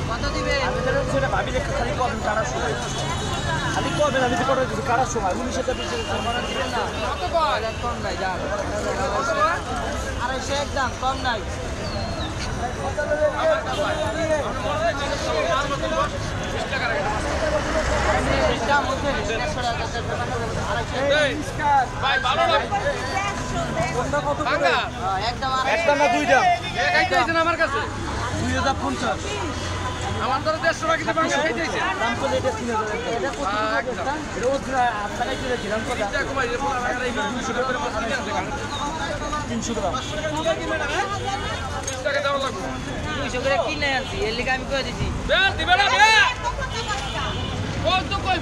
কত দিবে সেটা ভাবি যে খালি কবে কারার সময় খালি কবে আমি করে দিচ্ছি কারার সময় 19 টাকা দিবেন না কত কম নাই যান 250 একদম কম নাই আমার কাছে 2050 আমার তো 150 টাকা কিন্তু ভাঙা খাই দিয়েছে দাম তো এটা 3000 এটা কত টাকা রোজ আপনারা কি দিলাম কত এটা কমাই রে 200 টাকা করে মাছ কিনে আছে 300 টাকা 20 টাকা দেওয়া লাগবে 200 করে কিনে আনছি এর লাগি আমি কই দিছি বে দিবে না বে কত কই